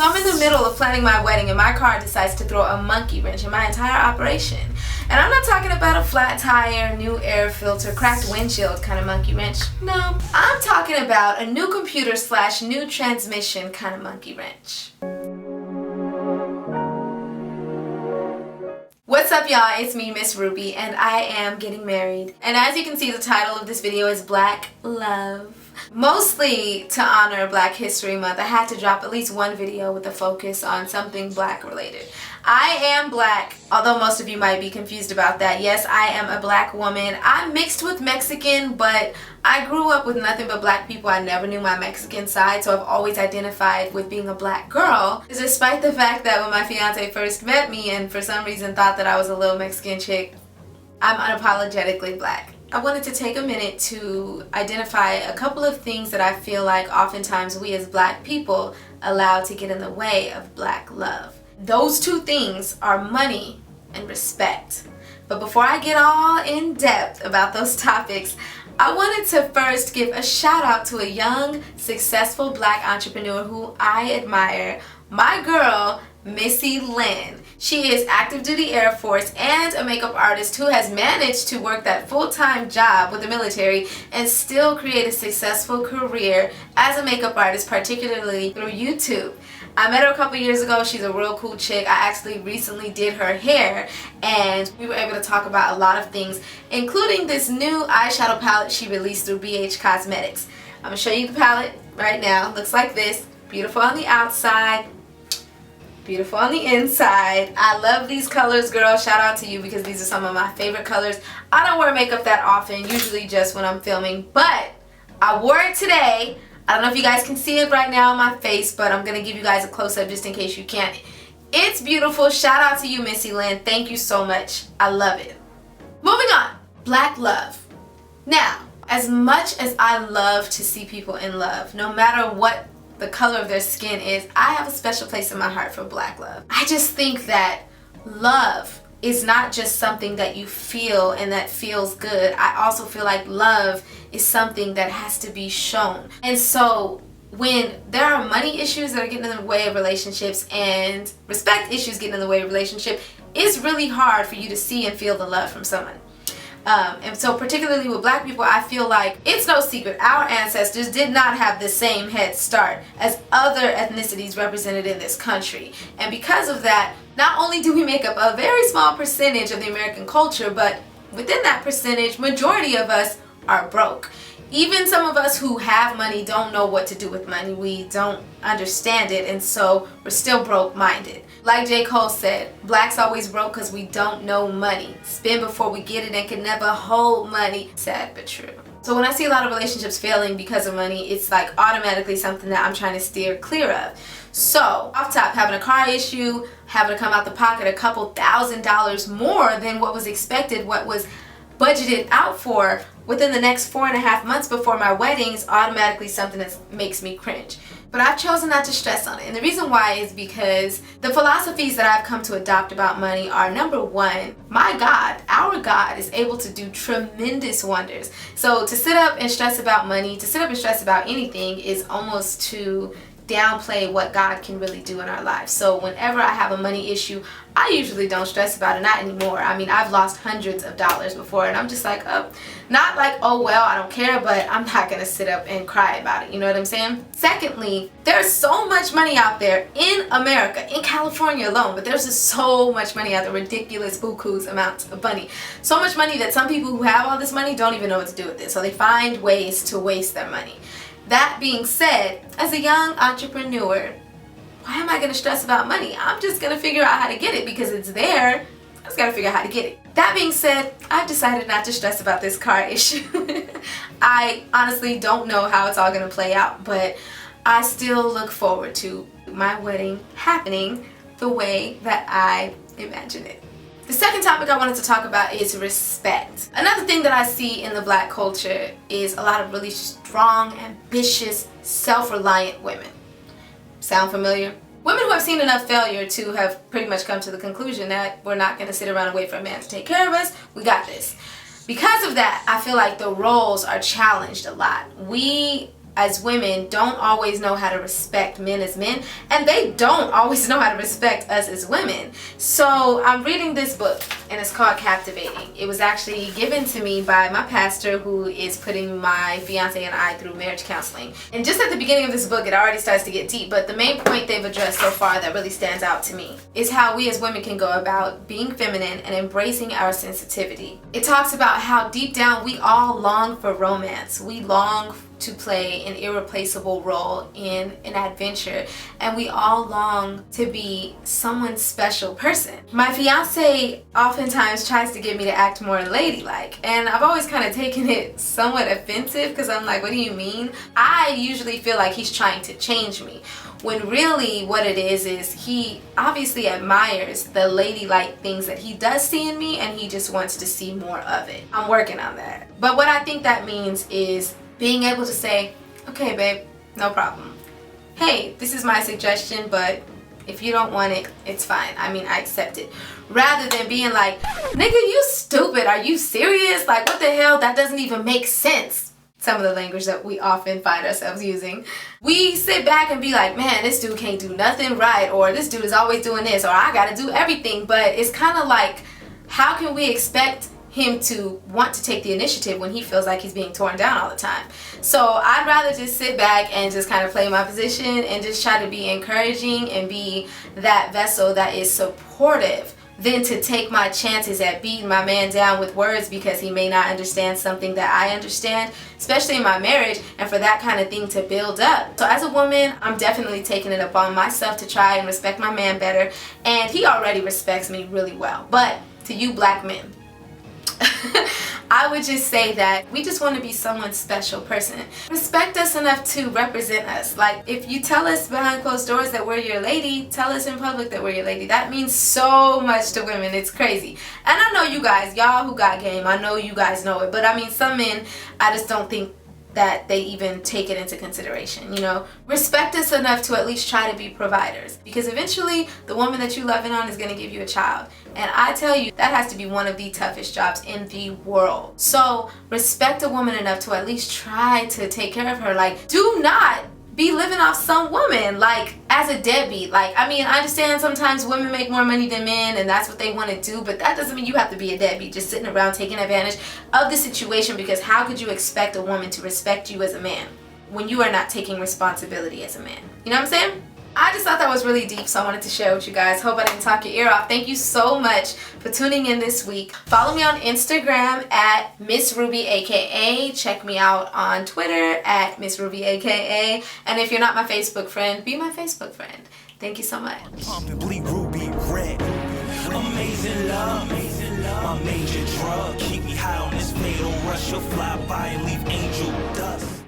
So I'm in the middle of planning my wedding and my car decides to throw a monkey wrench in my entire operation. And I'm not talking about a flat tire, new air filter, cracked windshield kind of monkey wrench. No, I'm talking about a new computer / new transmission kind of monkey wrench. What's up, y'all? It's me, Miss Ruby, and I am getting married. And as you can see, the title of this video is Black Love. Mostly to honor Black History Month, I had to drop at least one video with a focus on something Black related. I am Black, although most of you might be confused about that. Yes, I am a Black woman. I'm mixed with Mexican, but I grew up with nothing but Black people. I never knew my Mexican side, so I've always identified with being a Black girl. Despite the fact that when my fiance first met me and for some reason thought that I was a little Mexican chick, I'm unapologetically Black. I wanted to take a minute to identify a couple of things that I feel like oftentimes we as Black people allow to get in the way of Black love. Those two things are money and respect. But before I get all in depth about those topics, I wanted to first give a shout out to a young, successful Black entrepreneur who I admire, my girl, Missy Lynn. She is active duty Air Force and a makeup artist who has managed to work that full-time job with the military and still create a successful career as a makeup artist, particularly through YouTube. I met her a couple years ago. She's a real cool chick. I actually recently did her hair and we were able to talk about a lot of things, including this new eyeshadow palette she released through BH Cosmetics. I'm going to show you the palette right now. Looks like this. Beautiful on the outside. Beautiful on the inside. I love these colors, girl. Shout out to you because these are some of my favorite colors. I don't wear makeup that often, usually just when I'm filming, but I wore it today. I don't know if you guys can see it right now on my face, but I'm going to give you guys a close-up just in case you can't. It's beautiful. Shout out to you, Missy Lynn. Thank you so much. I love it. Moving on. Black love. Now, as much as I love to see people in love, no matter what the color of their skin is, I have a special place in my heart for Black love. I just think that love is not just something that you feel and that feels good. I also feel like love is something that has to be shown. And so when there are money issues that are getting in the way of relationships and respect issues getting in the way of relationship, it's really hard for you to see and feel the love from someone. And so particularly with Black people, I feel like it's no secret our ancestors did not have the same head start as other ethnicities represented in this country. And because of that, not only do we make up a very small percentage of the American culture, but within that percentage, majority of us are broke. Even some of us who have money don't know what to do with money. We don't understand it, and so we're still broke-minded. Like J. Cole said, Blacks always broke because we don't know money. Spend before we get it and can never hold money. Sad but true. So when I see a lot of relationships failing because of money, it's like automatically something that I'm trying to steer clear of. So, off top, having a car issue, having to come out the pocket a couple $1,000s more than what was expected, what was budgeted out for within the next 4.5 months before my wedding is automatically something that makes me cringe. But I've chosen not to stress on it. And the reason why is because the philosophies that I've come to adopt about money are, number one, my God, our God is able to do tremendous wonders. So to sit up and stress about money, to sit up and stress about anything is almost to downplay what God can really do in our lives. So whenever I have a money issue, I usually don't stress about it, not anymore. I mean, I've lost hundreds of dollars before and I'm just like, not like, oh well, I don't care, but I'm not gonna sit up and cry about it, you know what I'm saying? Secondly, there's so much money out there in America, in California alone, but there's just so much money out there, ridiculous buku's amounts of money. So much money that some people who have all this money don't even know what to do with it, so they find ways to waste their money. That being said, as a young entrepreneur, why am I going to stress about money? I'm just going to figure out how to get it because it's there. I just got to figure out how to get it. That being said, I've decided not to stress about this car issue. I honestly don't know how it's all going to play out, but I still look forward to my wedding happening the way that I imagine it. The second topic I wanted to talk about is respect. Another thing that I see in the Black culture is a lot of really strong, ambitious, self-reliant women. Sound familiar? Women who have seen enough failure to have pretty much come to the conclusion that we're not going to sit around and wait for a man to take care of us. We got this. Because of that, I feel like the roles are challenged a lot. We as women don't always know how to respect men as men, and they don't always know how to respect us as women. So I'm reading this book and it's called Captivating. It was actually given to me by my pastor, who is putting my fiance and I through marriage counseling. And just at the beginning of this book, it already starts to get deep, but the main point they've addressed so far that really stands out to me is how we as women can go about being feminine and embracing our sensitivity. It talks about how deep down we all long for romance. We long to play an irreplaceable role in an adventure, and we all long to be someone's special person. My fiance oftentimes tries to get me to act more ladylike, and I've always kind of taken it somewhat offensive because I'm like, what do you mean? I usually feel like he's trying to change me, when really what it is he obviously admires the ladylike things that he does see in me, and he just wants to see more of it. I'm working on that. But what I think that means is being able to say, okay babe, no problem. Hey, this is my suggestion, but if you don't want it, it's fine. I mean, I accept it. Rather than being like, nigga, you stupid, are you serious? Like, what the hell? That doesn't even make sense. Some of the language that we often find ourselves using. We sit back and be like, man, this dude can't do nothing right, or this dude is always doing this, or I gotta do everything. But it's kind of like, how can we expect him to want to take the initiative when he feels like he's being torn down all the time? So I'd rather just sit back and just kind of play my position and just try to be encouraging and be that vessel that is supportive than to take my chances at beating my man down with words because he may not understand something that I understand, especially in my marriage, and for that kind of thing to build up. So as a woman, I'm definitely taking it upon myself to try and respect my man better, and he already respects me really well. But to you black men, I would just say that we just want to be someone's special person. Respect us enough to represent us. Like, if you tell us behind closed doors that we're your lady, tell us in public that we're your lady. That means so much to women. It's crazy. And I know you guys, y'all who got game, I know you guys know it. But I mean, some men, I just don't think that they even take it into consideration, you know? Respect us enough to at least try to be providers, because eventually the woman that you loving on is going to give you a child, and I tell you, that has to be one of the toughest jobs in the world. So respect a woman enough to at least try to take care of her. Like, do not be living off some woman like as a deadbeat. Like, I mean, I understand sometimes women make more money than men and that's what they want to do, but that doesn't mean you have to be a deadbeat just sitting around taking advantage of the situation, because how could you expect a woman to respect you as a man when you are not taking responsibility as a man? You know what I'm saying? I just thought that was really deep, so I wanted to share with you guys. Hope I didn't talk your ear off. Thank you so much for tuning in this week. Follow me on Instagram at Miss Ruby AKA. Check me out on Twitter at Miss Ruby AKA. And if you're not my Facebook friend, be my Facebook friend. Thank you so much. Ruby red. Amazing love. My major drug. Keep me high on this fatal rush. You'll fly by and leave angel dust.